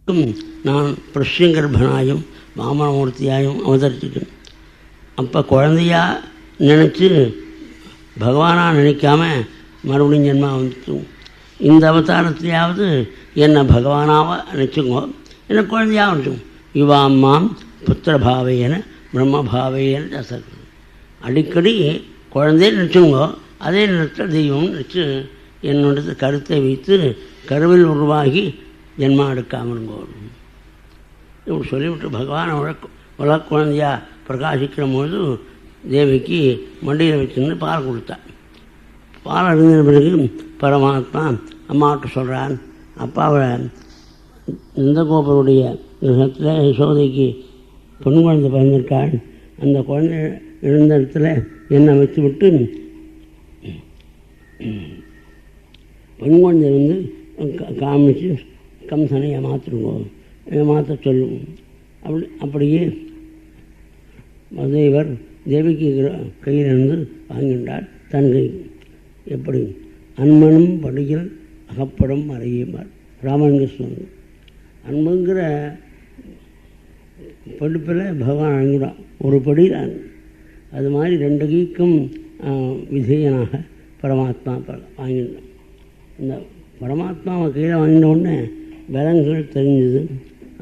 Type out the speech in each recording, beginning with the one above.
நான் பிரஷ்யங்கர்பனாயும் வாமனமூர்த்தியாயும் அவதரிச்சிட்டேன். அப்போ குழந்தையா நினச்சி பகவானாக நினைக்காம மறுபடியும் ஜென்மா வந்துட்டு இந்த அவதாரத்திலேயாவது என்னை பகவானாக நினச்சிங்கோ, என்னை குழந்தையாக நினச்சிங்க. யுவாம்மாம் புத்திரபாவையன பிரம்மபாவையன ஜசக்கு. அடிக்கடி குழந்தைய நினச்சிங்கோ, அதே நேரத்தில் தெய்வம் நினச்சி என்னோட கருத்தை வைத்து கருவில் உருவாகி ஜென்மா எடுக்காமருங்கோ இப்படி சொல்லிவிட்டு பகவானை உலக குழந்தையாக பிரகாசிக்கிற போது தேவிக்கு மண்டியில் வச்சுருந்து பால் கொடுத்தான். பால் அருந்தின பிறகு பரமாத்மா அம்மாவுக்கு சொல்கிறான், அப்பாவை நந்தகோபருடைய கிரகத்தில் யசோதைக்கு பொண்ணு குழந்தை பிறந்திருக்காள், அந்த குழந்தை இருந்த இடத்துல என்னை வச்சு விட்டு பெண் குழந்தை வந்து காமிச்சு கம்சனை ஏமாத்துருங்கோ, ஏமாற்ற சொல்லும். அப்படியே மதேவர் தேவிக்கு கையிலிருந்து வாங்கின்றார் தன் கை. எப்படி அன்பனும் படியில் அகப்படம் அறையுமார் ராமலிங்கஸ்வாமி. அன்புங்கிற படிப்பில் பகவான் அழங்குறான், ஒரு படி அது மாதிரி ரெண்டு கைக்கும் விதேயனாக பரமாத்மா வாங்கினான். இந்த பரமாத்மாவை கீழே வாங்கின உடனே பலங்கள் தெரிஞ்சது.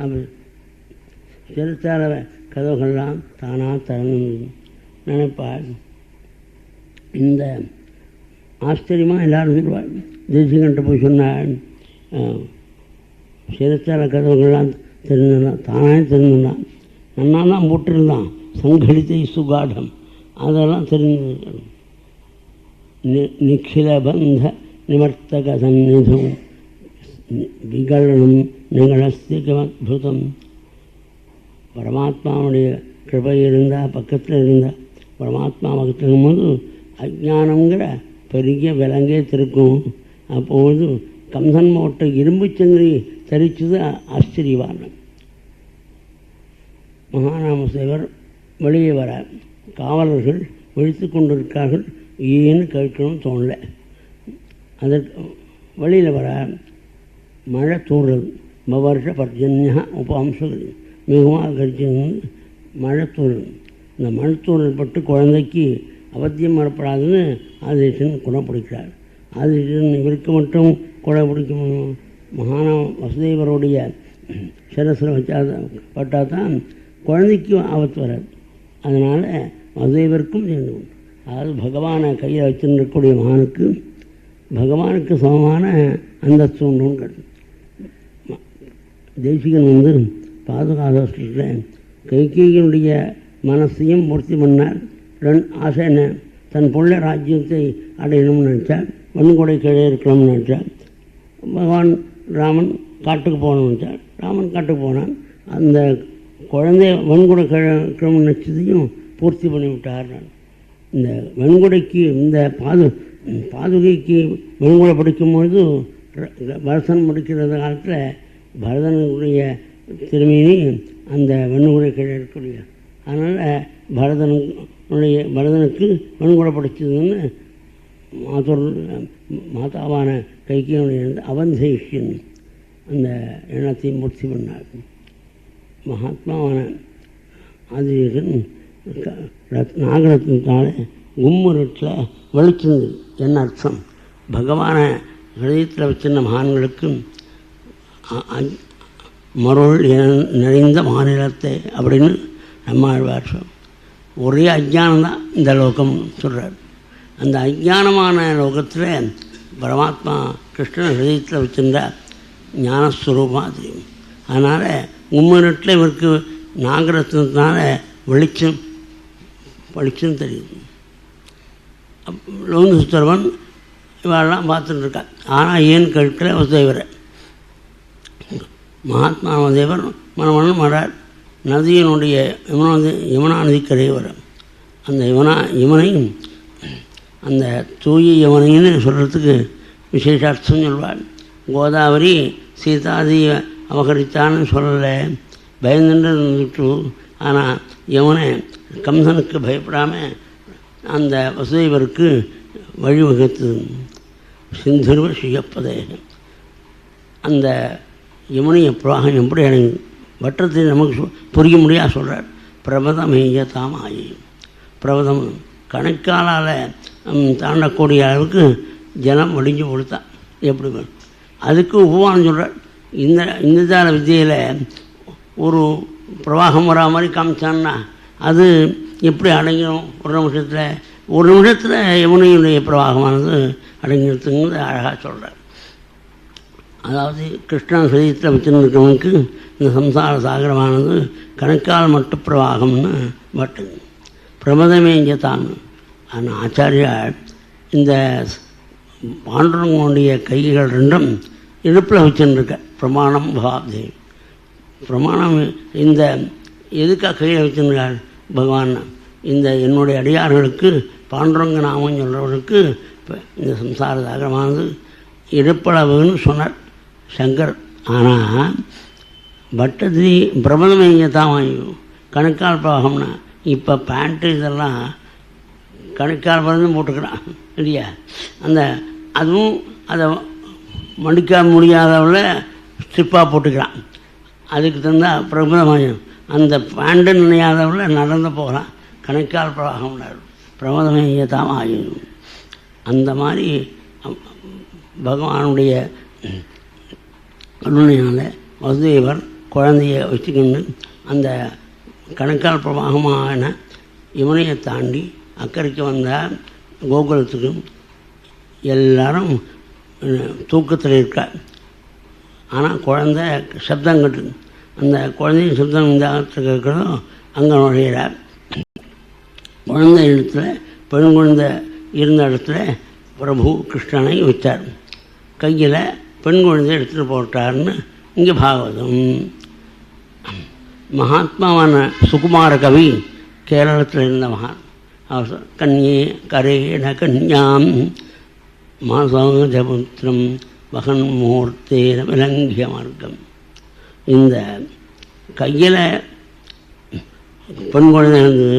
அப்போ சிறுத்தார கதவுகள்லாம் தானாக திறந்து நினைப்பாள். இந்த ஆச்சரியமாக எல்லாரும் சொல்லுவாள். தேசிகன்ட்ட போய் சொன்னாள், சிறுத்தார கதவுகள்லாம் தெரிஞ்சுதான் தானாக தெரிஞ்சுதான், நன்னா தான் போட்டிருந்தான் சங்கடித்தை சுகாடம், அதெல்லாம் தெரிஞ்சு நிখিலபந்த நிவர்த்தக சந்நிதம் விகலனம் நிகழஸ்திகமத்புதம். பரமாத்மாவுடைய கிருபை இருந்தால், பக்கத்தில் இருந்தால், பரமாத்மா பக்கத்தில் இருக்கும்போது அஜானங்கிற பெரிய விலங்கே திருக்கும். அப்போது கம்சன் போட்ட இரும்பு சங்கிலி தரித்தது ஆச்சரியவான. மகாநாம சேவர் வெளியே வர காவலர்கள் விழித்து கொண்டிருக்கார்கள், ஏன்னு கேட்கணும்னு தோணலை. அதற்கு வெளியில் வர மழை தூறுறது. வருஷ பர்ஜன்யா உபாம்சங்கள் மிகவும் கழிச்சு மழை தூறல். இந்த மழை தூறல் பட்டு குழந்தைக்கு அவத்தியம் வரப்படாதுன்னு ஆதிசேஷன் குணப்பிடிக்கிறார். ஆதிசேஷன் இவருக்கு மட்டும் குறை பிடிக்கும். மகான வசுதேவருடைய சிரசில் வச்சா பட்டால் தான் குழந்தைக்கும் ஆபத்து வராது. அதனால் வசுதேவருக்கும் சேர்ந்து உண்டு. அதாவது பகவானை கையில் வச்சுருக்கக்கூடிய மகானுக்கு பகவானுக்கு சமமான அந்தஸ்து உண்டுன்னு கேட்டு தேசிகன் வந்து பாதுகாதத்தில் கைகேயினுடைய மனசையும் பூர்த்தி பண்ணார். ஆசை என்ன, தன் பிள்ளை ராஜ்யத்தை அடையணும்னு நினச்சார், வன்கொடை கீழே இருக்கணும்னு நினச்சார். பகவான் ராமன் காட்டுக்கு போகணும்னு நினச்சார், ராமன் காட்டுக்கு போனான். அந்த குழந்தைய வன்கொடை கீழே இருக்கணும்னு நினச்சதையும் பூர்த்தி பண்ணிவிட்டார். இந்த வெண்குடைக்கு இந்த பாதுகைக்கு வெண்குடை படிக்கும்பொழுது பரதன் முடிக்கிற காலத்தில் பரதனுடைய திரும்பினி அந்த வெண்குடை கீழே இருக்கக்கூடிய, அதனால் பரதனுக்கு வெண்குடை படித்ததுன்னு மாதாவான கைகையுடைய அவந்தேஷியன் அந்த எண்ணத்தையும் பூர்த்தி பண்ணார். மகாத்மாவான ஆதிசேஷன் நாகரத்தினால கும்முரட்டில் வெளிச்சது. என்ன அர்த்தம்? பகவானை ஹிருதயத்தில் வச்சிருந்த மகான்களுக்கு மருள் நிறைந்த மாநிலத்தை அப்படின்னு நம்மாழ்வார் ஒரே அஜானம்தான் இந்த லோகம் சொல்கிறார். அந்த அஜானமான லோகத்தில் பரமாத்மா கிருஷ்ணன் ஹிருதயத்தில் வச்சிருந்த ஞானஸ்வரூபமாக தெரியும். அதனால் கும்முரட்டில் இவருக்கு நாகரத்தினால வெளிச்சம் தெரியுது. லோந்து சுத்தரவன் இவெல்லாம் பார்த்துட்டுருக்கா. ஆனால் ஏன்னு கேட்கல வசுதேவரை. மகாத்மா தேவர் மனமணம் வரார். நதியினுடைய யமுனா நதிக்கரை வர அந்த யமுனை அந்த தூய யமுனைன்னு சொல்கிறதுக்கு விசேஷார்த்தம் சொல்வாள். கோதாவரி சீதாதியை அபகரித்தான்னு சொல்லலை, பயந்துட்டு இருந்துட்டு. ஆனால் யமுனை கம்சனுக்கு பயப்படாமல் அந்த வசுதேவருக்கு வழிவகுத்தது. சிந்துருவ சுயப்பதே அந்த யமுனைய பிரவாகம் எப்படி அடங்கி வட்டத்தை நமக்கு புரிய முடியாது சொல்கிறார். பிரபதமேய தாமாயி, பிரபதம் கணக்காலால் தாண்டக்கூடிய அளவுக்கு ஜலம் வடிஞ்சு கொடுத்தான். எப்படி அதுக்கு உபமானம் சொல்கிறார். இந்த தார வித்தியில் ஒரு பிரவாகம் வரா மாதிரி காமிச்சான்னா அது எப்படி அடங்கிடும்? ஒரு நிமிஷத்தில் யமுனையுடைய பிரவாகமானது அடங்கிடுதுங்கிறது அழகாக சொல்கிறார். அதாவது கிருஷ்ணன் சரீரத்தில் வச்சுருக்கிறவனுக்கு இந்த சம்சார சாகரமானது கணக்கால் மட்டு பிரவாகம்னு பட்டு பிரமதமேஞ்ச தான். ஆனால் ஆச்சாரியார் இந்த பாண்டுரங்கனுடைய கைகள் ரெண்டும் இடுப்பில் வச்சுருக்க பிரமாணம் பாப்தே. பிரமாணம் இந்த எதுக்காக கையில் வச்சுருக்கார் பகவான்? இந்த என்னுடைய அடியார்களுக்கு பாண்டுரங்க நாமம் சொல்கிறவர்களுக்கு இப்போ இந்த சம்சார சாகரமானது இடுப்பளவுன்னு சொன்னார் சங்கர். ஆனால் பட்டதி பிரபலமைங்க தான் வாங்கிடும் கணக்கால் பிரவாகம்னா. இப்போ பேண்ட்டு இதெல்லாம் கணக்கால் பிறந்து போட்டுக்கிறான் இல்லையா? அந்த அதுவும் அதை மடிக்க முடியாதவள ஸ்ட்ரிப்பாக போட்டுக்கிறான். அதுக்கு தந்தால் பிரபலமாயும் அந்த பேண்ட்டு நினையாதவள நடந்து போகலாம். கணக்கால் பிரவாகம்னார். பிரபலமைய தான் ஆகிடும். அந்த மாதிரி பகவானுடைய கருணையால் வசுதேவர் குழந்தைய வச்சுக்கிண்டு அந்த கணக்கால் பிரவாகமான யமுனையை தாண்டி அக்கறைக்கு வந்தால் கோகுலத்துக்கு எல்லாரும் தூக்கத்தில் இருக்கார். ஆனால் குழந்த சப்தம் கட்டு அந்த குழந்தைய சப்தம் இந்த இடத்துல இருக்கிறதோ அங்கே நுழையிறார். குழந்தை இடத்துல பெண் குழந்தை இருந்த இடத்துல பிரபு கிருஷ்ணனை வச்சார். கையில் பெண் குழந்தை எடுத்துகிட்டு போட்டார்னு இங்கே பாகவதம். மகாத்மாவான சுகுமார கவி கேரளத்தில் இருந்த மகான் அவர் கன்யே கரேண கன்யாம் மாசபுத்திரம் வகன் முகூர்த்தேன விலங்கிய மார்க்கம். இந்த கையில் பெண் குழந்தை இருந்து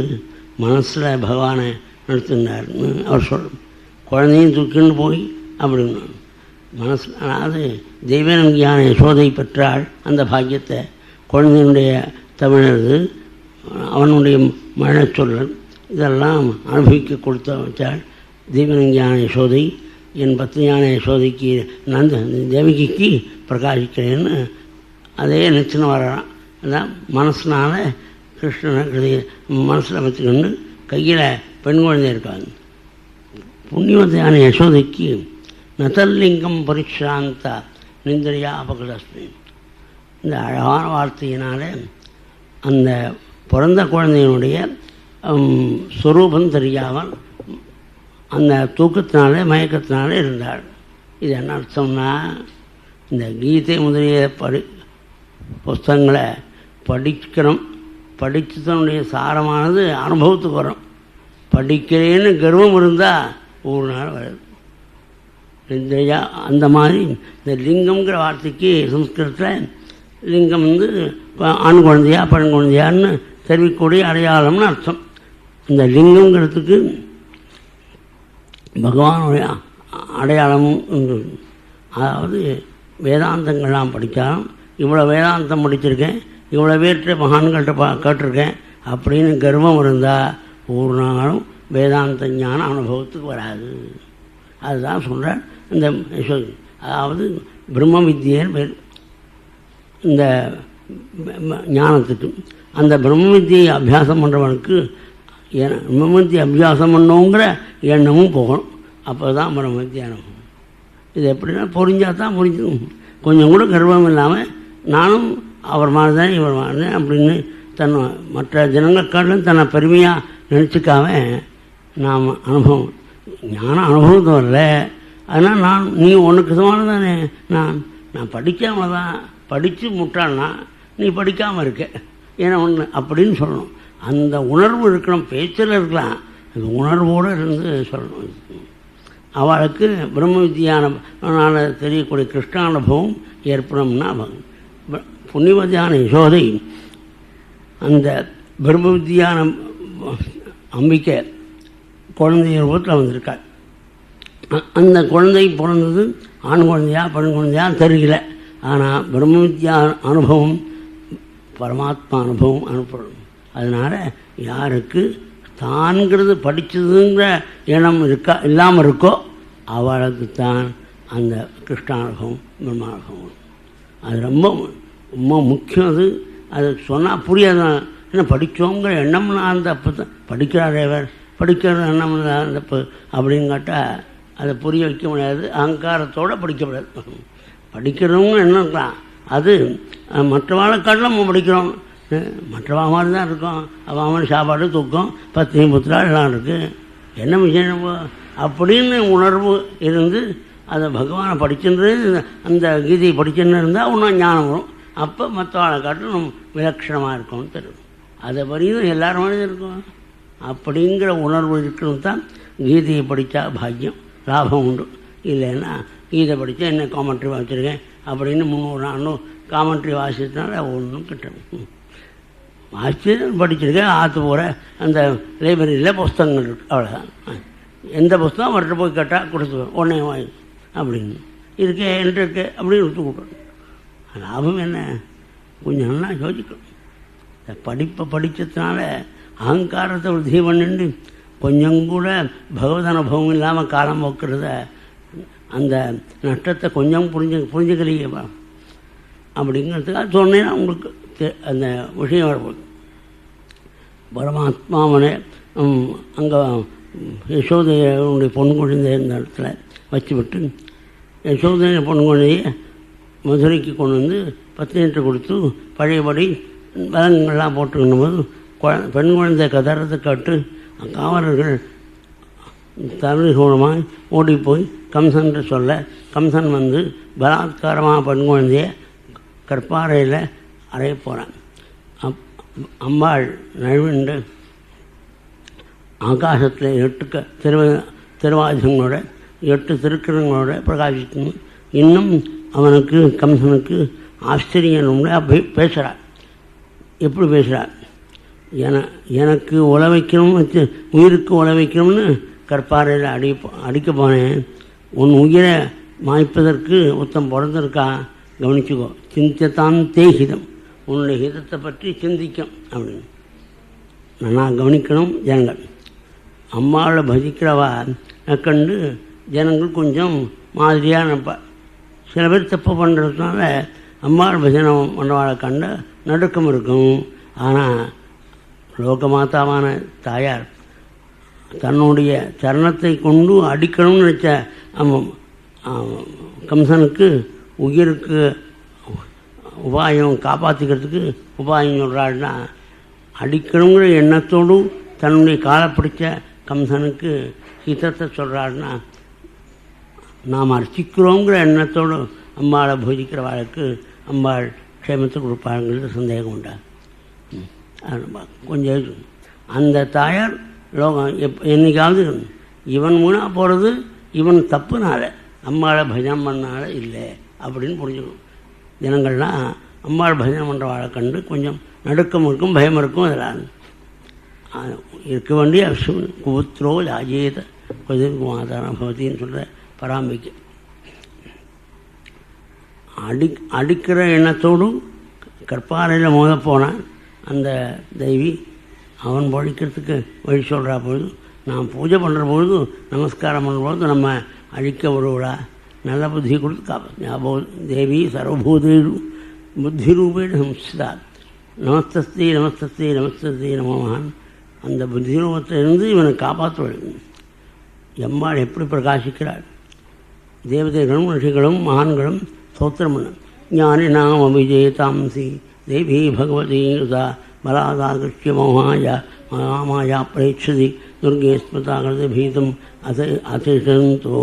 மனசில் பகவானை நடத்தினார்னு அவர் குழந்தையும் தூக்கின்னு போய் அப்படின்னு மனசு. அதாவது தெய்வநம்பியான யசோதை பெற்றாள் அந்த பாக்கியத்தை. குழந்தையினுடைய தமிழது அவனுடைய மரணச்சொல்லல் இதெல்லாம் அனுபவிக்க கொடுத்த வச்சாள் தெய்வநங்கியான யசோதை. என் பத்னியான யசோதைக்கு தேவகிக்கு பிரகாசிக்கிறேன்னு அதே நிச்சயம் வரான். அதான் மனசுனால கிருஷ்ணனை மனசில் வச்சுக்கொண்டு கையில் பெண் குழந்தை இருக்காங்க. புண்ணியவதையான யசோதைக்கு நதல்லிங்கம் பரிக்ஷாந்தா நிந்திரியா அபகலஸ்மி. இந்த அழகான வார்த்தையினால அந்த பிறந்த குழந்தையினுடைய ஸ்வரூபம் தெரியாமல் அந்த தூக்கத்தினாலே மயக்கத்தினாலே இருந்தாள். இது என்ன அர்த்தம்னா, இந்த கீதை முதலிய புஸ்தகங்களை படிக்கிறோம். படித்ததனுடைய சாரமானது அனுபவத்துக்கு வரும். படிக்கிறேன்னு கர்வம் இருந்தால் ஒரு நாள் வருது. நிந்திரியா அந்த மாதிரி இந்த லிங்கம்ங்கிற வார்த்தைக்கு சம்ஸ்கிருதத்தில் லிங்கம் ஆண் குழந்தையா பெண் குழந்தையான்னு தெரிவிக்கக்கூடிய அடையாளம்னு அர்த்தம். இந்த லிங்கங்கிறதுக்கு பகவானுடைய அடையாளமும் உண்டு. அதாவது வேதாந்தங்கள்லாம் படித்தாலும் இவ்வளோ வேதாந்தம் படிச்சிருக்கேன், இவ்வளோ பேர்கிட்ட மகான்கள்கிட்ட கேட்டிருக்கேன் அப்படின்னு கர்வம் இருந்தால் ஒரு நாளும் வேதாந்த ஞானம் அனுபவத்துக்கு வராது. அதுதான் சொல்கிறார் இந்த யசோதை. அதாவது பிரம்ம வித்தியன்னு பேர் இந்த ஞானத்துக்கு. அந்த பிரம்ம வித்தியை அபியாசம் பண்ணுறவனுக்கு பிரம்ம வித்தியை அபியாசம் பண்ணோங்கிற எண்ணமும் போகணும். அப்போ தான் பிரம்ம வித்தியானம். இது எப்படின்னா புரிஞ்சால் தான் புரிஞ்சுக்கும். கொஞ்சம் கூட கர்வம் இல்லாமல் நானும் அவர் மாதிரி தான் இவர் மாதிரி தான் அப்படின்னு தன்னை மற்ற ஜனங்களுக்காட்டிலும் தன்னை பெருமையாக நினச்சிக்காம நாம் அனுபவம் ஞானம் அனுபவத்தை வரல. அதனால் நீ உனக்கு சமானம் தானே, நான் படிக்காமல் தான் படித்து முட்டாள்னா நீ படிக்காமல் இருக்க ஏன்னா ஒன்று அப்படின்னு சொல்லணும். அந்த உணர்வு இருக்கணும். பேச்சில் இருக்கலாம், அந்த உணர்வோடு இருந்து சொல்லணும். அவளுக்கு பிரம்ம வித்தியானால் தெரியக்கூடிய கிருஷ்ணானுபவம் ஏற்படும்னா புண்ணியவதியான யசோதை அந்த பிரம்ம வித்தியான அம்பிக்கை குழந்தை ரூபத்தில் வந்திருக்காள். அந்த குழந்தை பிறந்தது ஆண் குழந்தையா பெண் குழந்தையா தெரியல. ஆனால் பிரம்ம வித்யா அனுபவம் பரமாத்மா அனுபவம் அனுப்பணும். அதனால் யாருக்கு தான்கிறது படித்ததுங்கிற எண்ணம் இல்லாமல் இருக்கோ அவளுக்கு தான் அந்த கிருஷ்ணானுபவம் பிரம்மானுபவம். அது ரொம்ப ரொம்ப முக்கியம். அது சொன்னால் புரியாது. என்ன படித்தோங்கிற எண்ணம்னா அந்த அப்போ தான் படிக்கிறாரேவர் படிக்கிற எண்ணம் அந்த அப்படின்னு கேட்டால் அதை புரிய வைக்க முடியாது. அகங்காரத்தோடு படிக்கப்படாது. படிக்கிறவங்க என்ன இருக்கலாம், அது மற்றவாழை காட்டில் நம்ம படிக்கிறோம். மற்றவா மாதிரி தான் இருக்கும். அவன் சாப்பாடு தூக்கம் பத்தினி புத்திரா எல்லாம் இருக்குது. என்ன விஷயம் அப்படின்னு உணர்வு இருந்து அதை பகவானை படிச்சுன்றது அந்த கீதையை படிச்சுன்னு இருந்தால் இன்னும் ஞானம் வரும். அப்போ மற்றவாழை காட்டில் நம்ம விலட்சணமாக இருக்கோம்னு தெரியும். அதை வரையும் எல்லாரும் மனிதன் இருக்கும். அப்படிங்கிற உணர்வு இருக்கணும் தான் கீதையை படித்தா பாக்கியம் லாபம் உண்டு. இல்லைன்னா கீதை படித்தா என்ன காமெண்ட்ரி வச்சுருக்கேன் அப்படின்னு 300 காமெண்ட்ரி வாசித்தனால ஒன்றும் கிட்டணும். வாசித்து படிச்சிருக்கேன். ஆற்று போகிற அந்த லைப்ரரியில் புஸ்தகங்கள் இருக்குது, அவ்வளோதான். எந்த புஸ்தகம் அவர்கிட்ட போய் கேட்டால் கொடுத்துவேன், உடனே வாங்கி அப்படின்னு இருக்கே என்று இருக்கு அப்படின்னு கொடுத்து கொடுக்கணும். லாபம் என்ன? கொஞ்சம் நல்லா யோசிக்கணும். இந்த படிப்பை படித்ததுனால அகங்காரத்தை உறுதி பண்ணிட்டு கொஞ்சம் கூட பகவத் அனுபவம் இல்லாமல் காலம் போக்குறத அந்த நஷ்டத்தை கொஞ்சம் புரிஞ்சுக்கலையே அப்படிங்கிறதுக்காக சொன்னேன்னா உங்களுக்கு அந்த விஷயம் வரப்போகுது. பரமாத்மாவனை அங்கே யசோதையுடைய பொண்ணு குழந்தை இந்த இடத்துல வச்சு விட்டு யசோதைய பொண்ணு குழந்தைய மதுரைக்கு கொண்டு வந்து 10 லிட்டர் கொடுத்து பழையபடி விலங்குகள்லாம் போட்டுக்கணும் போது பெண் குழந்தை கதறதை கேட்டு காவலர்கள் தவிர்கூடமாக ஓடி போய் கம்சன் சொல்ல கம்சன் வந்து பலாத்காரமாக பெண் குழந்தைய கற்பாறையில் அறைய போகிறான். அம்பாள் நழுவிண்டு ஆகாசத்தில் 8 திருவாயுதங்களோட 8 திருக்கிரங்களோட பிரகாசிக்கணும். இன்னும் அவனுக்கு கம்சனுக்கு ஆச்சரியம்னு அப்படி பேசுகிறார். எப்படி பேசுகிறார்? எனக்கு உழ வைக்கணும், உயிருக்கு உழ வைக்கணும்னு கற்பாறையில் அடிக்க போனேன். உன் உயிரை மாய்ப்பதற்கு ஒருத்தன் பிறந்திருக்கா, கவனிச்சுக்கோ. சிந்தித்தான் தேஹிதம், உன்னுடைய ஹிதத்தை பற்றி சிந்திக்கும் அப்படின்னு நான் கவனிக்கணும். ஜனங்கள் அம்மாவை பஜிக்கிறவா கண்டு ஜனங்கள் கொஞ்சம் மாதிரியாக நினைப்பார். சில பேர் தப்பு பண்ணுறதுனால அம்மாள் பஜனை பண்ணுறவாளை கண்ட நடுக்கம் இருக்கும். ஆனால் லோகமாதாவான தாயார் தன்னுடைய சரணத்தை கொண்டு அடிக்கணும்னு நினச்ச கம்சனுக்கு உயிருக்கு உபாயம் காப்பாற்றிக்கிறதுக்கு உபாயம் சொல்கிறாள்னா அடிக்கணுங்கிற எண்ணத்தோடு தன்னுடைய காலை பிடிச்ச கம்சனுக்கு ஹிதத்தை சொல்கிறாள்னா நாம் அர்ச்சிக்கிறோங்கிற எண்ணத்தோடு அம்பாளை பூஜிக்கிற வாழ்க்கு அம்பாள் க்ஷேமத்தை கொடுப்பாங்கிறது சந்தேகம் உண்டா? கொஞ்சம் அந்த தாயார் லோகம் என்னைக்காவது இவன் மூணாக போகிறது இவன் தப்புனால அம்பாளை பஜனை பண்ணால இல்லை அப்படின்னு புரிஞ்சுக்கணும். ஜனங்கள்லாம் அம்பாள் பஜனை பண்ணுற வாழை கண்டு கொஞ்சம் நடுக்கம் இருக்கும், பயம் இருக்கும். அதெல்லாம் இருக்க வேண்டிய அவசியம். குபுத்ரோ லாஜேத மாதான பவதின்னு சொல்கிற பராம்பிக்க அடிக்கிற எண்ணத்தோடும் கற்பாறையில் மோத போனான் அந்த தெய்வி. அவன் பழிக்கிறதுக்கு வழி சொல்கிறா பொழுது நான் பூஜை பண்ணுற பொழுது நமஸ்காரம் பண்ணுற பொழுது நம்ம அழிக்க விடுவிடா, நல்ல புத்தி கொடுத்து ஞாபகம். தேவி சர்வபூதேஷு புத்தி ரூபேண சம்ஸ்திதா நமஸ்தஸ்தி நமஸ்தஸ்தி நமஸ்தஸ்தி நமமான். அந்த புத்தி ரூபத்திலிருந்து இவனை காப்பாற்றுவது. எம்மாள் எப்படி பிரகாசிக்கிறாள். தேவதைகளும் ரிஷிகளும் மகான்களும் ஸ்தோத்திரம் பண்ண ஞானி நாம் அபிஜேதாம்சி தேவி பகவதி யுதா பலாதாகிருஷ்ய மகாமாயா பிரேட்சதி துர்கே ஸ்மிருதாகிருத பீதம் அதிஷந்தோ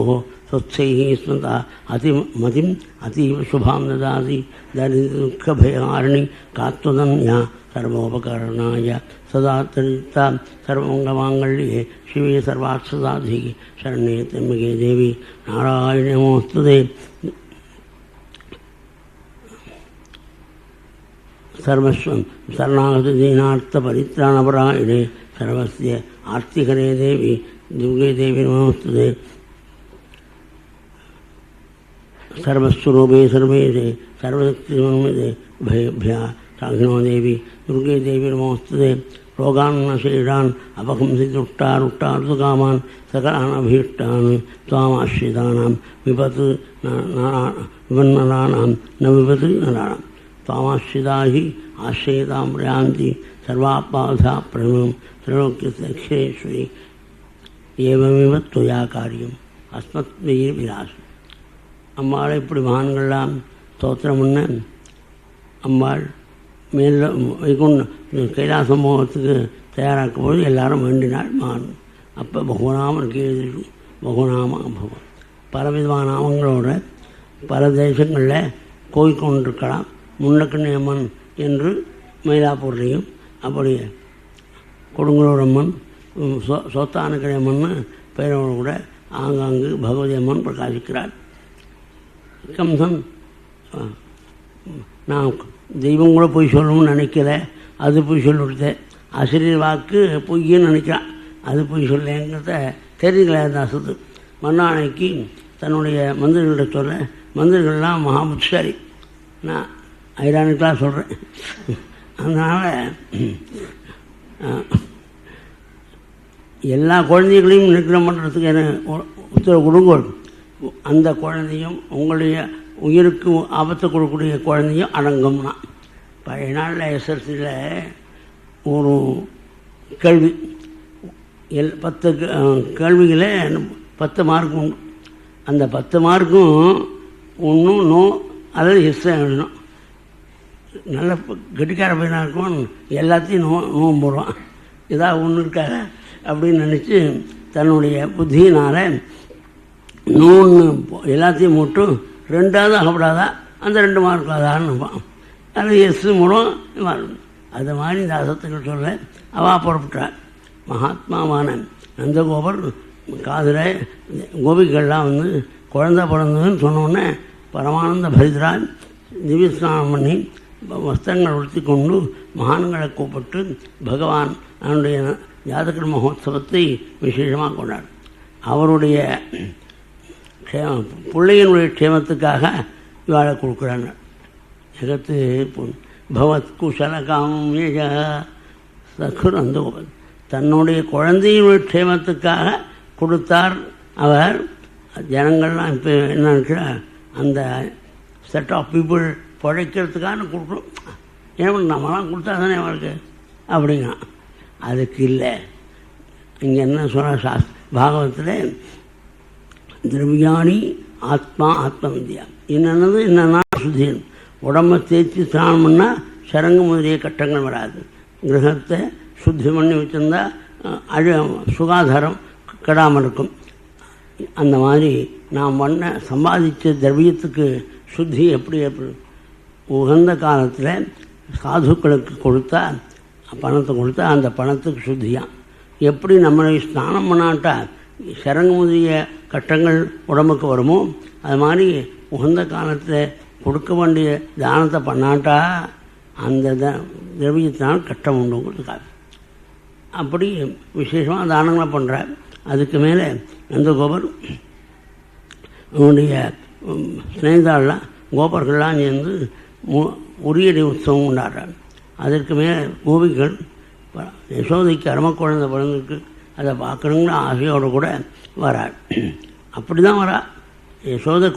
स्वच्छैः स्मृता अतिमतिम् अतीव शुभां ददाति दरिद्रदुःखभयारिणी कात्वदन्या सर्वोपकरणाय सदा तरिता सर्वमङ्गलमाङ्गल्ये शिवे सर्वार्थसाधिके शरण्ये त्र्यम्बके देवी नारायणे नमोस्तुते. सर्वस्वं शरणागतदीनार्थपरित्राणपरायणे सर्वस्य आर्तिकरे देवी दुर्गे देवी नमोस्तुते. सर्वस्वरूपे सर्वेशे सर्वशक्तिमन्विते भयभ्या साक्षिणो देवी दुर्गे देवी नमोस्तुते रोगान्नशेषान् अपकंसि दुष्टारुष्टार्थकामान् सकलानभीष्टान् त्वामाश्रितानां विपत् विपन्नराणां न विपत् नराणां त्वामाश्रिता हि आश्रयतां प्रयान्ति सर्वापाधा प्रणं त्रैलोक्यक्षेश्वरी एवमेव त्वया कार्यम् अस्मद्वीर विलास அம்மாளை இப்படி மகான்கள்லாம் ஸ்தோத்திரம் பண்ண அம்பாள் மேல வைகுண்ட கைலாச மோகத்துக்கு தயாராக்கும் போது எல்லாரும் வேண்டினாள் மகான். அப்போ பகுநாமம் கீழ் பகுநாம பகவான் பலவிதமான நாமங்களோட பல தேசங்களில் கோயிக்கொண்டிருக்கலாம். முன்னக்கண்ணியம்மன் என்று மயிலாப்பூர்லேயும், அப்படி கொடுங்கலூர் அம்மன் சோத்தானக்கணியம்மன் பெயரோடு கூட ஆங்காங்கு பகவதி அம்மன் பிரகாசிக்கிறார். கம்சன் நான் தெய்வம் கூட போய் சொல்லணும்னு நினைக்கல, அது போய் சொல்லிவிடுத்தேன். ஆசிரியர் வாக்கு பொய்ன்னு நினைக்கிறான், அது போய் சொல்லேங்கிறத தெரியல. தாசத்து மன்னானைக்கு தன்னுடைய மந்திரிகள்கிட்ட சொல்ல, மந்திரிகள்லாம் மகாபுட்சாரி, நான் ஐரானுக்கெலாம் சொல்கிறேன். அதனால் எல்லா குழந்தைகளையும் நிர்கிரம் பண்ணுறதுக்கு என்ன உத்தரவு கொடுங்கோள். அந்த குழந்தையும் உங்களுடைய உயிருக்கு ஆபத்தை கொடுக்கக்கூடிய குழந்தையும் அடங்கும்னா. பழைய நாளில் எஸ்எல்சியில் ஒரு கேள்வி 10 கேள்விகளே 10 மார்க் உண்டு. அந்த 10 மார்க்கும் ஒன்றும் நோ அல்லது எஸ் எழுதணும். நல்ல கெட்டிக்கார பையனாக இருக்கும், எல்லாத்தையும் நோ போடுவான். ஏதாவது ஒன்று இருக்காங்க அப்படின்னு நினச்சி தன்னுடைய புத்தியினால் நூன்னு எல்லாத்தையும் மட்டும் 2ஆவது ஆகப்படாதா, அந்த 2 மார்க் அதான்னு நினைப்பான். அது எஸ் மூலம் அது மாதிரி இந்த அசத்துக்கள் சொல்ல அவா புறப்பட்டார். மகாத்மாவான நந்தகோபர் காதில் கோபிகள்லாம் வந்து குழந்தை பிறந்ததுன்னு சொன்னோடனே பரமானந்த பரிதரால் திவ்ய ஸ்நானம் பண்ணி வஸ்திரங்கள் உடுத்தி கொண்டு மகான்களை கூப்பிட்டு பகவான் அவனுடைய ஜாதக மகோத்சவத்தை விசேஷமாக கொண்டார். அவருடைய பிள்ளையினுடைய க்ஷேமத்துக்காக இவாளை கொடுக்குறாங்க. ஜகத்து பவத் குஷல காமேஜ சகுர் நந்தகோபன் தன்னுடைய குழந்தையினுடைய க்ஷேமத்துக்காக கொடுத்தார். அவர் ஜனங்கள்லாம் இப்போ என்ன நினைக்கிறா, அந்த செட் ஆஃப் பீப்புள் பிழைக்கிறதுக்கான கொடுக்கணும். ஏன்னா நம்மளாம் கொடுத்தா தானே அவருக்கு அப்படிங்க. அதுக்கு இல்லை. இங்கே என்ன சொல்கிற பாகவத்தில் திரவியாணி ஆத்மா ஆத்ம வித்யா என்னென்னது என்னென்னா சுத்தியன். உடம்பை தேய்ச்சி ஸ்நானம் பண்ணால் சரங்கு முதலிய கட்டங்கள் வராது. கிரகத்தை சுத்தி பண்ணி வச்சுருந்தா சுகாதாரம் கெடாமல் இருக்கும். அந்த மாதிரி நாம் சம்பாதிச்ச திரவியத்துக்கு சுத்தி எப்படி உகந்த காலத்தில் சாதுக்களுக்கு கொடுத்தா பணத்தை கொடுத்தா அந்த பணத்துக்கு சுத்தியான். எப்படி நம்மளை ஸ்நானம் பண்ணாட்டா சரங்கு முதலிய கட்டங்கள் உடம்புக்கு வருமோ, அது மாதிரி உகந்த காலத்தில் கொடுக்க வேண்டிய தானத்தை பண்ணாட்டா அந்த திரவியத்தினால் கட்டம் உண்டுங்கிறதுக்காக அப்படி விசேஷமாக தானங்களை பண்ணுறார். அதுக்கு மேலே நந்தகோபர் அவனுடைய ஸ்நேகிதாலாம் கோபர்கள்லாம் சேர்ந்து உரியடி உற்சவம் கொண்டாடுறார். அதற்கு மேலே கோபிகள் யசோதைக்கு அருமக்குழந்தை பிறந்திருக்கு, அதை பார்க்கணுங்கிற ஆசையோடு கூட வராள். அப்படி தான் வரா. யசோதை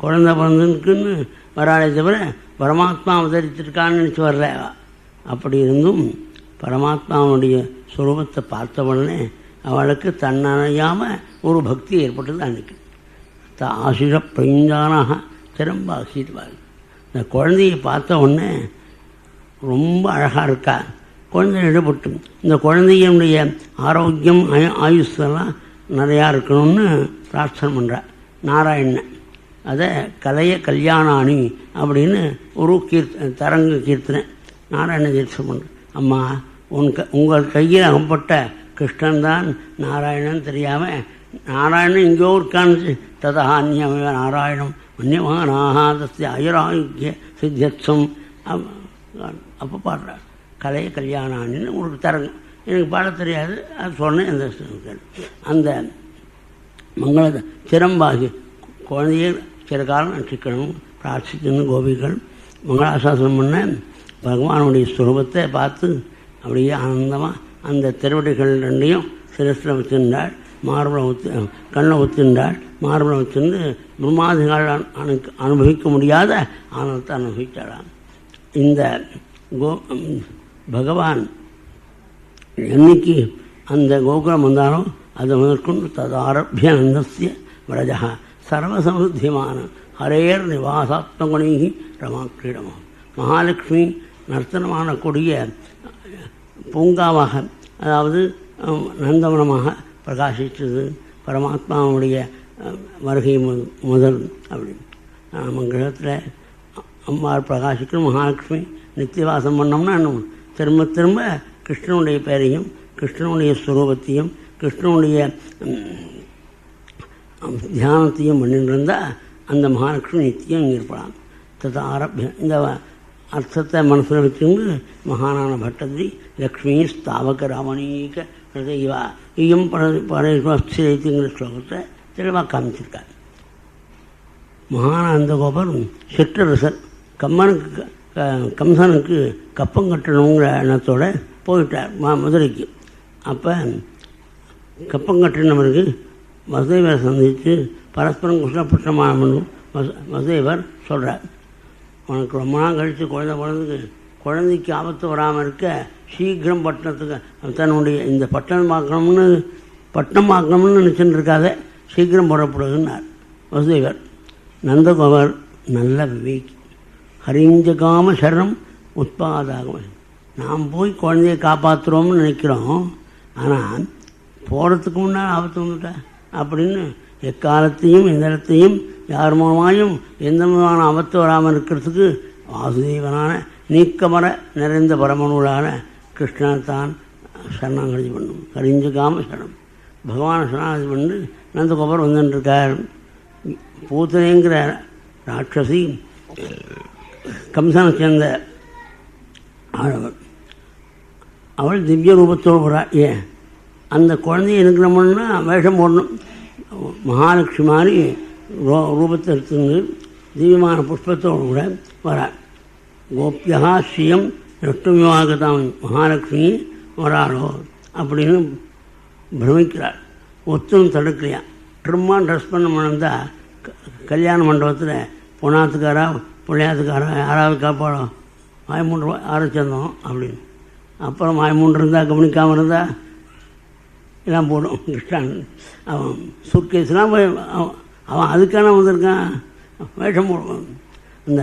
குழந்தை பிறந்திருக்குன்னு வராளே தவிர பரமாத்மா அவதரித்திருக்கான்னு நினச்சி வரல. அப்படி இருந்தும் பரமாத்மாவுடைய சுரூபத்தை பார்த்த உடனே அவளுக்கு தன்னணையாமல் ஒரு பக்தி ஏற்பட்டது. அன்றைக்கு ஆசிர பிரஞ்சானாக திரும்ப ஆசிர்வாள். இந்த குழந்தையை பார்த்த உடனே ரொம்ப அழகாக இருக்கா. குழந்தை ஈடுபட்டு இந்த குழந்தையினுடைய ஆரோக்கியம் ஆயுஷெல்லாம் நிறையா இருக்கணும்னு பிரார்த்தனை பண்ணுறார் நாராயணன். அதை கலைய கல்யாணாணி அப்படின்னு ஒரு தரங்கு கீர்த்தனை நாராயண தீர்த்தம் பண்ணுறேன். அம்மா உங்கள் கையில் அகப்பட்ட கிருஷ்ணன் தான் நாராயணன் தெரியாமல் நாராயணன் இங்கோ இருக்கான்னு ததா அந்நியம நாராயணம் அந்நியமானாதஸ்ய அயராயுக்கிய சித்தியத்சம் அப்போ பாடுறார். கலைய கல்யாணான்னு உங்களுக்கு தரங்கம். எனக்கு பாட தெரியாது, அது சொன்னேன். அந்த மங்கள திறம்பாகி குழந்தைய சில காலம் ரட்சிக்கணும் பிரார்த்திச்சுன்னு கோபிகள் மங்களாசாசனம் பண்ண பகவானுடைய ஸ்வரூபத்தை பார்த்து அப்படியே ஆனந்தமாக அந்த திருவடிகள் ரெண்டையும் சிரசில் வச்சுருந்தாள், மார்பளம் கண்ணை ஒத்துண்டாள், மார்பளம் வச்சிருந்து பிரம்மாதிகள் அனுபவிக்க முடியாத ஆனந்தத்தை அனுபவித்தாளாம். இந்த பகவான் என்னைக்கு அந்த கோகுலம் வந்தாலும் அது முதற்கொண்டு ததாரபியனந்தஸ்ய விரஜா சர்வசமருத்தியமான ஹரேர் நிவாசாத்மகுணி ரமாக்கிரீடமாக மகாலட்சுமி நர்த்தனமானக்கூடிய பூங்காவாக, அதாவது நந்தவனமாக பிரகாசித்தது பரமாத்மாவுடைய வருகை முதல். அப்படி நம்ம கிரகத்தில் அம்மாள் பிரகாசிக்கணும், மகாலட்சுமி நித்தியவாசம் பண்ணோம்னா இன்னும் திரும்ப திரும்ப கிருஷ்ணனுடைய பேரையும் கிருஷ்ணனுடைய ஸ்வரூபத்தையும் கிருஷ்ணனுடைய தியானத்தையும் பண்ணிட்டு இருந்தால் அந்த மகாலட்சுமி நித்தியம் இங்கே இருப்பலாம். ததா ஆரம்பிய இந்த அர்த்தத்தை மனசில் வச்சுருந்து மகானான பட்டதிரி லக்ஷ்மி ஸ்தாவக ரமணீக ஹிருதயவா இயம் பரேஸ்வஸ்திரைத்துங்கிற ஸ்லோகத்தை தெளிவாக காமிச்சிருக்கார். மகானந்த கோபர் சிற்றரசர் கம்சனுக்கு கப்பம் கட்டணுங்கிற எண்ணத்தோடு போயிட்டார் மதுரைக்கு. அப்போ கப்பம் கட்டினவருக்கு வசுதேவரை சந்தித்து பரஸ்பரம் குஷலப்பட்டமான வசுதேவர் சொல்கிறார், உனக்கு ரொம்ப நாள் கழித்து குழந்தைக்கு ஆபத்து வராமல் இருக்க சீக்கிரம் பட்டணத்துக்கு தன்னுடைய இந்த பட்டணம் பார்க்கணும்னு நினச்சிட்டு இருக்காத, சீக்கிரம் புறப்படுதுன்னார் வசுதேவர். நந்தகோபர் நல்ல விவேகி, ஹரிஞ்சகாம சரணம் உத்பாதாகம. நாம் போய் குழந்தையை காப்பாற்றுறோம்னு நினைக்கிறோம், ஆனால் போகிறதுக்கு முன்னால் ஆபத்து வந்துட்டா அப்படின்னு எக்காலத்தையும் இந்த இடத்தையும் யார் மூலமாயும் எந்த விதமான ஆபத்து வராமல் இருக்கிறதுக்கு வாசுதேவனான நீக்கமர நிறைந்த பரமனூரான கிருஷ்ணனைத்தான் சரணாகதி பண்ணும். ஹரிஞ்சகாம சரணம் பகவானை சரணாகதி பண்ணி நந்தகோபர் வந்துட்டுருக்கார். பூத்தனைங்கிற ராட்சசி கம்சனை சேர்ந்த ஆழவர், அவள் திவ்ய ரூபத்தோடு போகிறா. ஏன் அந்த குழந்தைய இருக்கிறோம்னா வேஷம் போடணும். மகாலட்சுமி மாதிரி ரூபத்தை எடுத்துருந்து திவ்யமான புஷ்பத்தோடு கூட வராள். கோப்பியா ஸ்ரீயம் நஷ்டமிவாகத்தான் மகாலட்சுமி வராளோ அப்படின்னு பிரமிக்கிறாள். ஒத்தும் தடுக்கலையா. ட்ரிம்மாக ட்ரெஸ் பண்ண மணந்தால் கல்யாண மண்டபத்தில் பொண்ணாத்துக்காரா பிள்ளையாத்துக்காரா யாராவது காப்பாடும் மாயமூன்று ஆரம்பிச்சிருந்தோம் அப்படின்னு. அப்புறம் மாயமூன்று இருந்தால் கவனிக்காமல் இருந்தால் எல்லாம் போடும். கிருஷ்ணன் அவன் சூட்கேஸ்லாம் அவன் அதுக்கான வந்திருக்கான், வேஷம் போடுவான். அந்த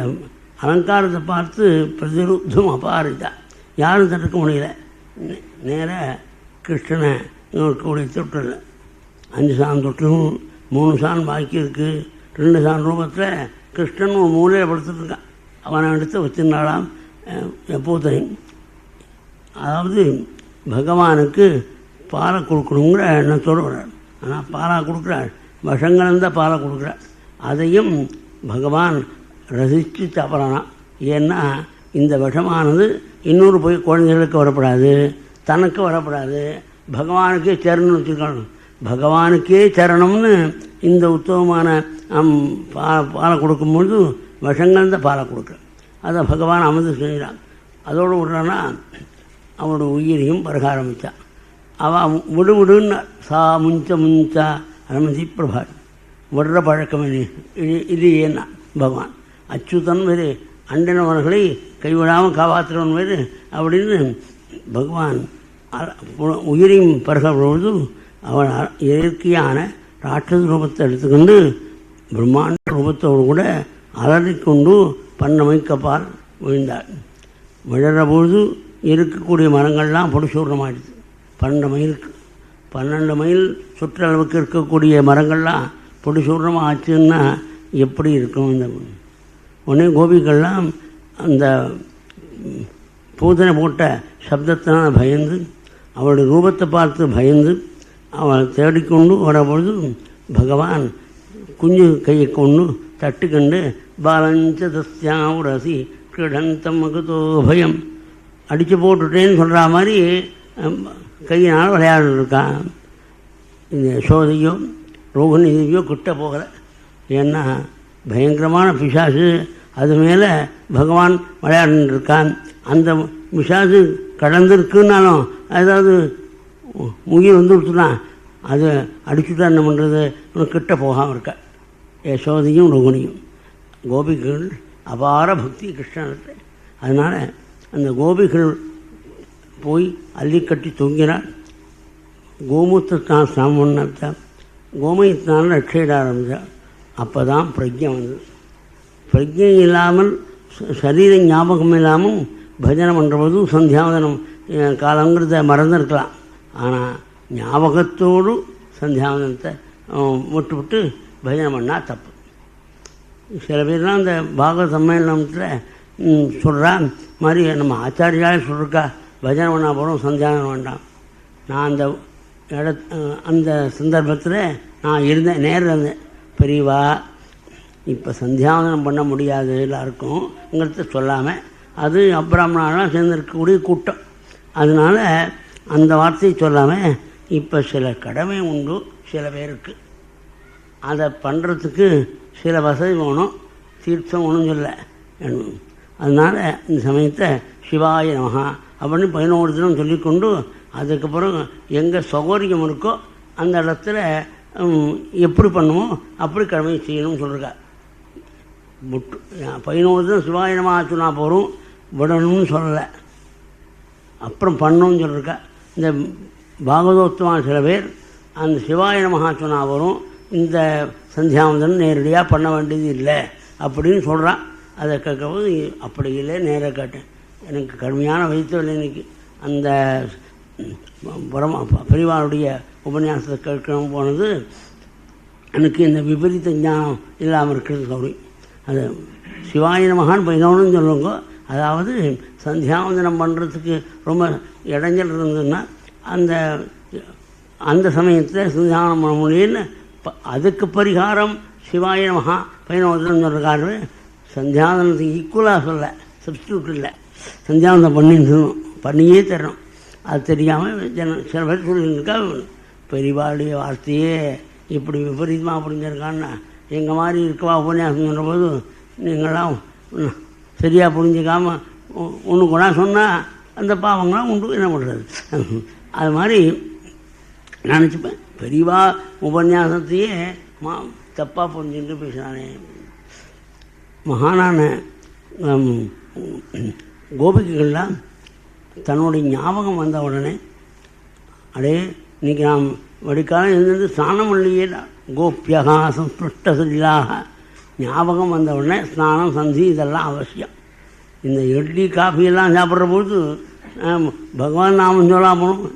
அலங்காரத்தை பார்த்து பிரதிருத்தம் அபாரிதா, யாரும் தடுக்க முடியல. நேராக கிருஷ்ணனை இருக்கக்கூடிய தொட்டில் 5 சான் தொட்டிலும் 3 சான் பாக்கி இருக்குது. 2 சான் ரூபத்தில் கிருஷ்ணன் ஒரு மூலையில் படுத்துட்ருக்கான். அவனை எடுத்து வச்சிருந்தாலாம் எப்போதனை. அதாவது பகவானுக்கு பாலை கொடுக்கணுங்கிற எண்ணத்தோடு வர்றார். ஆனால் பாலாக கொடுக்குறாள், விஷங்கள்தான் பாலை கொடுக்குறாள். அதையும் பகவான் ரசித்து சாப்பிட்றானா. ஏன்னா இந்த விஷமானது இன்னொரு போய் குழந்தைகளுக்கு வரப்படாது, தனக்கு வரப்படாது, பகவானுக்கே சேரணும்னு வச்சுருக்காங்க. பகவானுக்கே சரணம்னு இந்த உத்தமமான பாலை கொடுக்கும்பொழுது விஷங்கள் தான் பாலை கொடுக்குறான். அதை பகவான் அமர்ந்து செஞ்சான். அதோடு விடுறான்னா அவனோட உயிரையும் பருக ஆரம்பித்தான். அவன் விடுவிடுன்னா சா முஞ்சா அனுமதி பிரபாட் விடுற பழக்கம் இது ஏன்னா பகவான் அச்சுதன் வேறு அண்டனவர்களை கைவிடாமல் காப்பாற்றுறவன் வேறு அப்படின்னு பகவான் உயிரையும் பருக பொழுது அவன் இயற்கையான ராட்சச ரூபத்தை எடுத்துக்கொண்டு பிரம்மாண்ட ரூபத்தோடு கூட அலறிக்கொண்டு பண்ணமைக்கப்பால் விழுந்தாள். விழற பொழுது இருக்கக்கூடிய மரங்கள்லாம் பொடிசூர்ணமாயிடுது. 12 மைல் சுற்றளவுக்கு இருக்கக்கூடிய மரங்கள்லாம் பொடிசூர்ணமாக ஆச்சுன்னா எப்படி இருக்கும்? இந்த உடனே கோபிகள்லாம் அந்த பூதனை போட்ட சப்தத்தினால் பயந்து அவளுடைய ரூபத்தை பார்த்து பயந்து அவளை தேடிக்கொண்டு வரபொழுது பகவான் குஞ்சு கையை கொண்டு தட்டுக்கண்டு பாலஞ்சதஸ்யாவுரசி கிடந்தம் மகுதோ பயம் அடித்து போட்டுட்டேன்னு சொல்கிற மாதிரி கையினால் விளையாடுருக்கான். இந்த யசோதையோ ரோகிணியோ கிட்ட போகலை. ஏன்னா பயங்கரமான பிசாசு, அது மேலே பகவான் விளையாண்டுருக்கான். அந்த பிசாசு கடந்திருக்குன்னாலும் ஏதாவது முகில் வந்து விட்டுனா அதை அடிச்சுட்டா என்ன பண்ணுறது, கிட்ட போகாமல் இருக்க. யசோதையும் ருகுணியும் கோபிகள் அபார பக்தி கிருஷ்ணனுக்கு. அதனால் அந்த கோபிகள் போய் அள்ளி கட்டி தொங்கினார். கோமூத்திரத்தான் ஸ்நானம் பண்ணான், கோமயத்தினால ரட்சையிட ஆரம்பித்தார். அப்போ தான் பிரஜை வந்தது. பிரஜை இல்லாமல் சரீர ஞாபகம் இல்லாமல் பஜனை பண்ணுறபோது சந்தியாவதனம் காலங்கிறத மறந்துருக்கலாம். ஆனால் ஞாபகத்தோடு சந்தியாவதனத்தை விட்டு பஜனை பண்ணால் தப்பு. சில பேர்லாம் அந்த பாகவத சம்மேளனத்தில் சொல்கிறா மாதிரி நம்ம ஆச்சாரியாலே சொல்லிருக்கா, பஜனை பண்ணால் போகிறோம் சந்தியாவதனம் வேண்டாம். நான் அந்த சந்தர்ப்பத்தில் நான் இருந்தேன், நேரில் இருந்தேன். பெரியவா இப்போ சந்தியாவதனம் பண்ண முடியாது எல்லாருக்கும்ங்கிறத சொல்லாமல், அது அப்ராமணாலாம் சேர்ந்துருக்கக்கூடிய கூட்டம். அதனால் அந்த வார்த்தையை சொல்லாமல் இப்போ சில கடமை உண்டு சில பேருக்கு, அதை பண்ணுறதுக்கு சில வசதி வேணும், தீர்த்தம் ஒன்றும் சொல்ல வேணும். அதனால் இந்த சமயத்தை சிவாய நமஹா அப்படின்னு 11 தினம் சொல்லிக்கொண்டு அதுக்கப்புறம் எங்கே சௌகரியம் இருக்கோ அந்த இடத்துல எப்படி பண்ணுவோம் அப்படி கடமையை செய்யணும்னு சொல்லிருக்கா. 11 தினம் சிவாய நமஹா ஆச்சுனா போகிறோம், விடணும்னு சொல்லலை, அப்புறம் பண்ணணும்னு சொல்லியிருக்கா. இந்த பாகவதோத்தமான சில பேர் அந்த சிவாய நமஹா சொன்னா வரும், இந்த சந்தியாவந்தனம் நேரடியாக பண்ண வேண்டியது இல்லை அப்படின்னு சொல்கிறான். அதை கேட்கும்போது அப்படி இல்லை, நேராக கேட்டேன். எனக்கு கடுமையான வைத்தவில்லை இன்னைக்கு. அந்த பெரியவாளுடைய உபன்யாசத்தை கேட்கணும் போனது எனக்கு இந்த விபரீத ஞானம் இல்லாமல் இருக்கிறது கௌரி. அது சிவாய நமஹான்னு பதினொன்றுன்னு சொல்லுங்க. அதாவது சந்தியாவந்தனம் பண்ணுறதுக்கு ரொம்ப இடைஞ்சல் இருந்ததுன்னா அந்த சமயத்தில் சந்தியாவனம் பண்ண முடியும்னு அதுக்கு பரிகாரம் சிவாய நமஹா 11 சொல்கிறாரு. சந்தியாவந்தனத்துக்கு ஈக்குவலாக சொல்ல, சப்ஸ்டியூட் இல்லை, சந்தியாவந்தனம் பண்ணியே தரணும். அது தெரியாமல் சில பேர் சொல்லியிருக்கா, பெரியவாளுடைய வார்த்தையே இப்படி விபரீதமாக புரிஞ்சிருக்கான்னா எங்கள் மாதிரி இருக்கவா உபன்யாசம் சொல்கிறபோது நீங்களாம் சரியாக புரிஞ்சிக்காமல் ஒன்று கூட சொன்னால் அந்த பாவங்களாம் உண்டு, என்ன பண்ணுறது. அது மாதிரி நினச்சிப்பேன், பெரியவா உபன்யாசத்தையே தப்பாக புரிஞ்சுட்டு பேசுகிறானே. மகானான கோபிகைகள்லாம் தன்னுடைய ஞாபகம் வந்த உடனே அடே இன்றைக்கி நாம் வடிக்காலம் இருந்தது ஸ்நானம் இல்லையே, கோப்பியகா சம்புஷ்டசலிலாக ஞாபகம் வந்த உடனே ஸ்நானம் சந்தி இதெல்லாம் அவசியம். இந்த இட்லி காஃபியெல்லாம் சாப்பிட்ற பொழுது பகவான் நாமம் சொல்லலாம் போகணும்,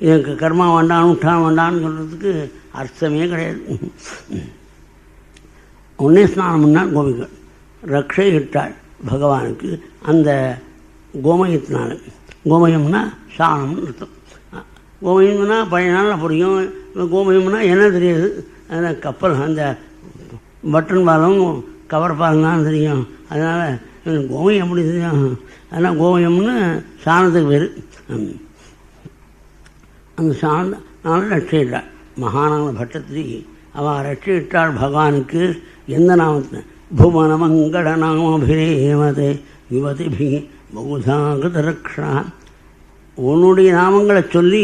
எனக்கு கர்மா வேண்டாம் உட்டான் வேண்டான்னு சொல்கிறதுக்கு அர்த்தமே கிடையாது. உடனே ஸ்நானம் பண்ணால் கோபிகள் ரக்ஷை இட்டாள் பகவானுக்கு அந்த கோமயத்தினால. கோமயம்னா சாணம்னு அர்த்தம். கோமயம்னா பழைய நாளில் புரியும், கோமயம்னா என்ன தெரியாது. அதில் கப்பல் அந்த பட்டன் பாலம் கவர் பாலம் தான் தெரியும். அதனால் கோமயம் எப்படி தெரியும், அதனால் கோமயம்னு சாணத்துக்கு பேர். அந்த சாண ரட்சையிட்டாள் மகானான பட்டத்திரி. அவள் ரட்சையிட்டாள் பகவானுக்கு எந்த நாமத்தை புவன மங்கள நாமபிரேமதே யுவதிபி பகுதாகத ரக்ஷா. உன்னுடைய நாமங்களை சொல்லி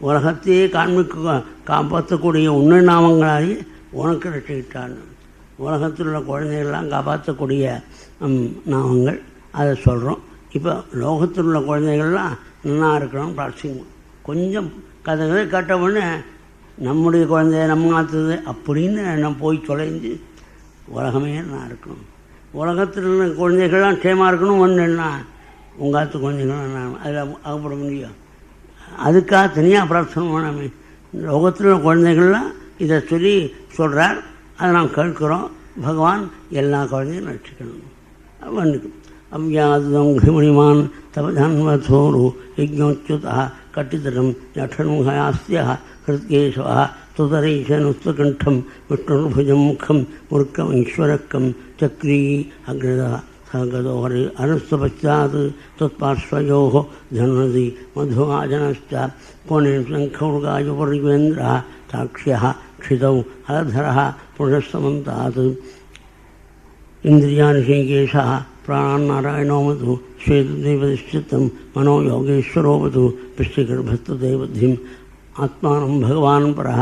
உலகத்தையே காப்பாற்றக்கூடிய உன்ன நாமங்களாலே உனக்கு ரட்சிக்கிட்டான். உலகத்தில் உள்ள குழந்தைகள்லாம் காப்பாற்றக்கூடிய நாமங்கள் அதை சொல்கிறோம். இப்போ லோகத்தில் உள்ள குழந்தைகள்லாம் நல்லா இருக்கணும்னு பிரார்த்திக்கணும். கொஞ்சம் கதை கேட்டவுடனே நம்முடைய குழந்தைய நம்ம ஆற்றுது அப்படின்னு நம்ம போய் தொலைஞ்சு உலகமே நான் இருக்கணும். உலகத்தில் உள்ள குழந்தைகள்லாம் க்ஷேமாக இருக்கணும். ஒன்றுன்னா உங்கள் ஆற்று குழந்தைகள்லாம் நான் அதில் அகப்பட முடியும். அதுக்காக தனியாக பிரார்த்தனை பண்ணாமே. லோகத்தில் உள்ள குழந்தைகள்லாம் இதை சொல்லி சொல்கிறார், அதை நாம் கேட்குறோம். பகவான் எல்லா குழந்தையும் ரட்சிக்கணும். வந்துக்கும் அவ்யாதம் கிமணிமான் தவஜான்வசோரு யஜ்ஞோச்சுதா கட்டித்தரம் யட்டன்முகயாஸ்திய ஹிருத்கேசவா துதரீஷனுஸ்வகண்டம் விஷ்ணுர்புஜம் முகம் முருக்கம் ஈஸ்வரக்கம் சக்ரீ அக்ரதா சகதோஹரி அனுஸ்வபச்சாத் தொத்பார்ஸ்வயோ ஜனதி மதுவாஜனश्च கோணேன் சங்கௌர்காயுபர்வேந்திரः சாக்ஷ்யः क्षितौ हरधरः पुरुषसमन्तात् इंद्रियाणि श्रीकेशः प्राणान्नारायणो मधु श्वेतदेवदिश्चित्तं मनो योगेश्वरो वधु पुष्टिगर्भस्तु देवधिम् आत्मानं भगवान् परः